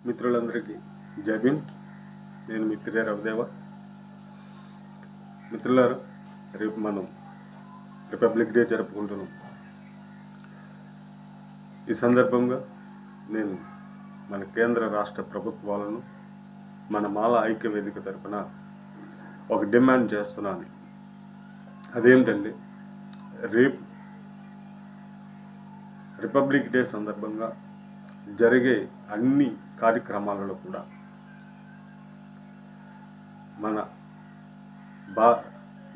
మిత్రులందరికీ జై భీమ్. నేను మీ తిరే రవిదేవ. మిత్రులారు, రేపు మనం రిపబ్లిక్ డే జరుపుకుంటున్నాం. ఈ సందర్భంగా నేను మన కేంద్ర రాష్ట్ర ప్రభుత్వాలను మన మాల ఐక్య వేదిక తరపున ఒక డిమాండ్ చేస్తున్నాను. అదేంటంటే, రేపు రిపబ్లిక్ డే సందర్భంగా జరిగే అన్ని కార్యక్రమాలలో కూడా మన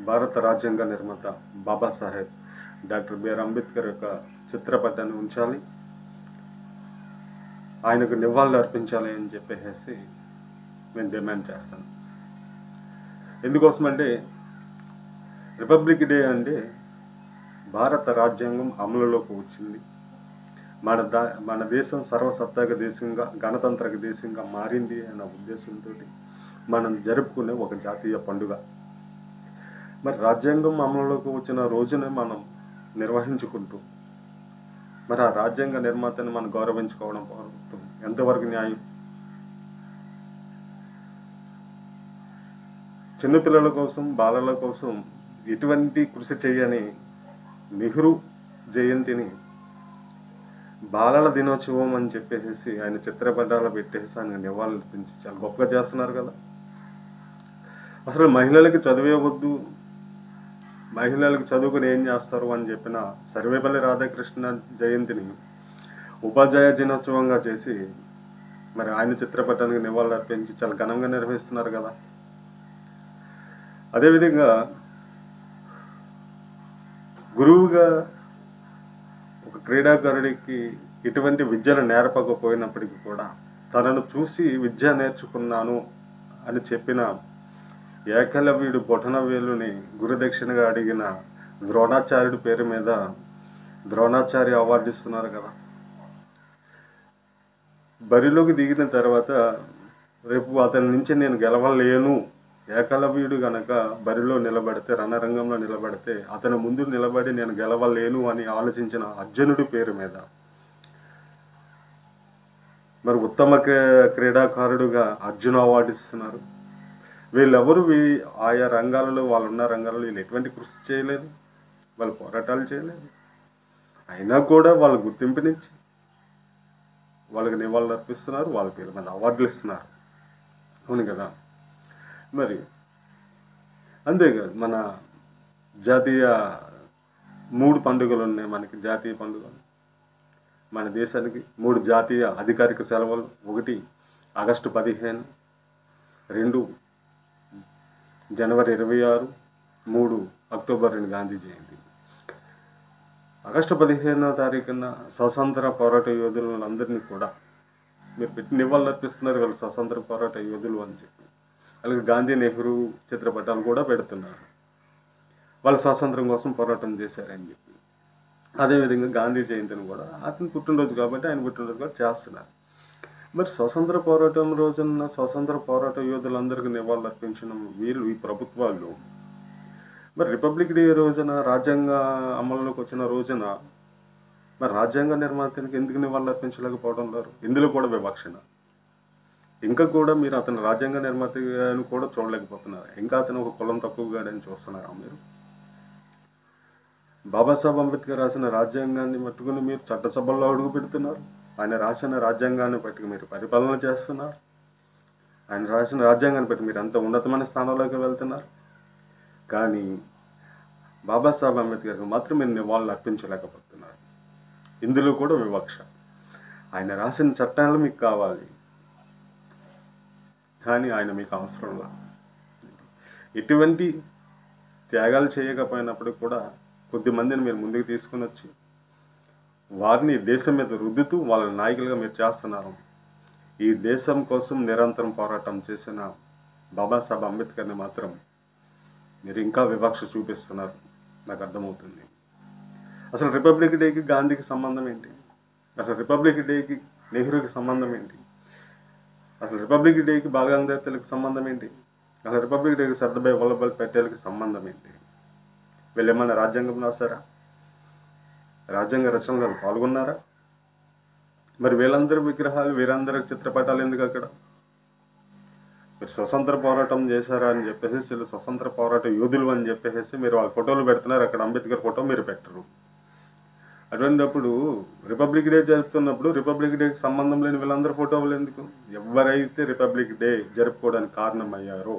భారత రాజ్యాంగ నిర్మాత బాబాసాహెబ్ డాక్టర్ బిఆర్ అంబేద్కర్ యొక్క చిత్రపటాన్ని ఉంచాలి, ఆయనకు నివాళులు అర్పించాలి అని చెప్పేసి నేను డిమాండ్ చేస్తాను. ఎందుకోసమంటే, రిపబ్లిక్ డే అంటే భారత రాజ్యాంగం అమలులోకి వచ్చింది. మన దేశం సర్వసత్తాక దేశంగా, గణతంత్రక దేశంగా మారింది అన్న ఉద్దేశంతో మనం జరుపుకునే ఒక జాతీయ పండుగ. మరి రాజ్యాంగం అమలులోకి వచ్చిన రోజునే మనం నిర్వహించుకుంటూ మరి ఆ రాజ్యాంగ నిర్మాతని మనం గౌరవించుకోవడం ఎంతవరకు న్యాయం? చిన్నపిల్లల కోసం, బాలల కోసం ఎటువంటి కృషి చేయని నెహ్రూ జయంతిని బాలల దినోత్సవం అని చెప్పేసి ఆయన చిత్రపటాలు పెట్టేసి ఆయన నివాళులు అర్పించి చాలా గొప్పగా చేస్తున్నారు కదా. అసలు మహిళలకి చదివే వద్దు, మహిళలకు చదువుకుని ఏం చేస్తారు అని చెప్పిన సర్వేపల్లి రాధాకృష్ణ జయంతిని ఉపాధ్యాయ దినోత్సవంగా చేసి మరి ఆయన చిత్రపటానికి నివాళులు అర్పించి చాలా ఘనంగా నిర్వహిస్తున్నారు కదా. అదేవిధంగా గురువుగా ఒక క్రీడాకారుడికి ఎటువంటి విద్యను నేర్పకపోయినప్పటికీ కూడా తనను చూసి విద్య నేర్చుకున్నాను అని చెప్పిన ఏకలవ్యుడు బొటనవేలుని గురుదక్షిణగా అడిగిన ద్రోణాచార్యుడి పేరు మీద ద్రోణాచార్య అవార్డు ఇస్తున్నారు కదా. బరిలోకి దిగిన తర్వాత రేపు అతని నుంచి నేను గెలవలేను, ఏకలవ్యుడు గనక బరిలో నిలబడితే, రణరంగంలో నిలబడితే అతని ముందు నిలబడి నేను గెలవలేను అని ఆలోచించిన అర్జునుడి పేరు మీద మరి ఉత్తమ క్రీడాకారుడుగా అర్జున అవార్డు ఇస్తున్నారు. వీళ్ళెవరు ఆయా రంగాలలో, వాళ్ళున్న రంగాలలో వీళ్ళు ఎటువంటి కృషి చేయలేదు, వాళ్ళు పోరాటాలు చేయలేదు. అయినా కూడా వాళ్ళు గుర్తింపునిచ్చి వాళ్ళకి నివాళులు అర్పిస్తున్నారు, వాళ్ళ పేరు మీద అవార్డులు ఇస్తున్నారు. అవును కదా. మరి అంతేకాదు, మన జాతీయ 3 పండుగలు ఉన్నాయి. మనకి జాతీయ పండుగలు మన దేశానికి 3 జాతీయ అధికారిక సెలవులు. 1 ఆగస్టు 15, 2 జనవరి 26, 3 అక్టోబర్ 2 గాంధీ జయంతి. ఆగస్టు 15వ తారీఖున స్వతంత్ర పోరాట యోధులందరినీ కూడా మీరు పెట్టి నివాళులు అర్పిస్తున్నారు, వాళ్ళు స్వతంత్ర పోరాట యోధులు అని చెప్పి. అలాగే గాంధీ, నెహ్రూ చిత్రపటాలు కూడా పెడుతున్నారు, వాళ్ళు స్వాతంత్రం కోసం పోరాటం చేశారని చెప్పి. అదేవిధంగా గాంధీ జయంతిని కూడా అతని పుట్టినరోజు కాబట్టి ఆయన పుట్టినరోజు కూడా చేస్తున్నారు. మరి స్వతంత్ర పోరాటం రోజున స్వతంత్ర పోరాట యోధులందరికీ నివాళులు అర్పించిన వీళ్ళు, ఈ ప్రభుత్వాలు మరి రిపబ్లిక్ డే రోజున, రాజ్యాంగ అమలులోకి వచ్చిన రోజున మరి రాజ్యాంగ నిర్మాతానికి ఎందుకు నివాళులు అర్పించలేకపోవడం లేరు? ఇందులో కూడా వివక్షణ. ఇంకా కూడా మీరు అతను రాజ్యాంగ నిర్మాతను కూడా చూడలేకపోతున్నారు, ఇంకా అతను ఒక కులం తక్కువగాడని చూస్తున్నారా మీరు? బాబాసాహెబ్ అంబేద్కర్ రాసిన రాజ్యాంగాన్ని పట్టుకుని మీరు చట్టసభల్లో అడుగు పెడుతున్నారు, ఆయన రాసిన రాజ్యాంగాన్ని బట్టి మీరు పరిపాలన చేస్తున్నారు, ఆయన రాసిన రాజ్యాంగాన్ని బట్టి మీరు అంత ఉన్నతమైన స్థానంలోకి వెళ్తున్నారు. కానీ బాబాసాహెబ్ అంబేద్కర్కి మాత్రం మీరు నివాళులు అర్పించలేకపోతున్నారు. ఇందులో కూడా వివక్ష. ఆయన రాసిన చట్టాలు మీకు కావాలి, కానీ ఆయన మీకు అవసరంలా. ఎటువంటి త్యాగాలు చేయకపోయినప్పుడు కూడా కొద్దిమందిని మీరు ముందుకు తీసుకుని వచ్చి వారిని దేశం మీద రుద్దుతూ వాళ్ళ నాయకులుగా మీరు చేస్తున్నారు. ఈ దేశం కోసం నిరంతరం పోరాటం చేసిన బాబాసాహెబ్ అంబేద్కర్ని మాత్రం మీరు ఇంకా వివక్ష చూపిస్తున్నారు, నాకు అర్థమవుతుంది. అసలు రిపబ్లిక్ డేకి గాంధీకి సంబంధం ఏంటి? అసలు రిపబ్లిక్ డేకి నెహ్రూకి సంబంధం ఏంటి? అసలు రిపబ్లిక్ డేకి బాలగంగాధర్ తిలక్ సంబంధం ఏంటి? అసలు రిపబ్లిక్ డేకి సర్దార్ వల్లభాయ్ పటేల్కి సంబంధం ఏంటి? వీళ్ళు ఏమన్నా రాజ్యాంగం రాశారా? రాజ్యాంగ రచనలో పాల్గొన్నారా? మరి వీళ్ళందరి విగ్రహాలు, వీరందరి చిత్రపటాలు ఎందుకు అక్కడ? మీరు స్వతంత్ర పోరాటం చేశారా అని చెప్పేసి, వీళ్ళు స్వతంత్ర పోరాట యోధులు అని చెప్పేసి మీరు వాళ్ళ ఫోటోలు పెడుతున్నారు, అక్కడ అంబేద్కర్ ఫోటో మీరు పెట్టరు. అటువంటిప్పుడు రిపబ్లిక్ డే జరుపుతున్నప్పుడు రిపబ్లిక్ డేకి సంబంధం లేని వీళ్ళందరి ఫోటోలు ఎందుకు? ఎవరైతే రిపబ్లిక్ డే జరుపుకోవడానికి కారణమయ్యారో,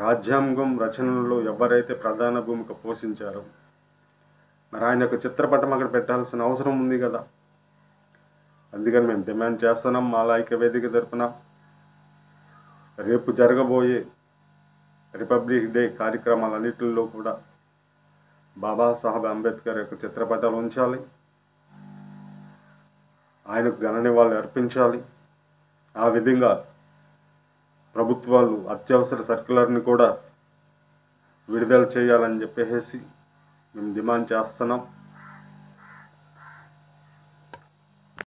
రాజ్యాంగం రచనలో ఎవరైతే ప్రధాన భూమిక పోషించారో, మరి ఆయన యొక్క చిత్రపటం అక్కడ పెట్టాల్సిన అవసరం ఉంది కదా. అందుకని మేము డిమాండ్ చేస్తున్నాం మాల ఐక్య వేదిక తరపున, రేపు జరగబోయే రిపబ్లిక్ డే కార్యక్రమాలన్నింటిలో కూడా బాబాసాహెబ్ అంబేద్కర్ యొక్క చిత్రపటాలు ఉంచాలి, ఆయనకు ఘన నివాళులు అర్పించాలి. ఆ విధంగా ప్రభుత్వాలు అత్యవసర సర్క్యులర్ని కూడా విడుదల చేయాలని చెప్పేసి మేము డిమాండ్ చేస్తున్నాం.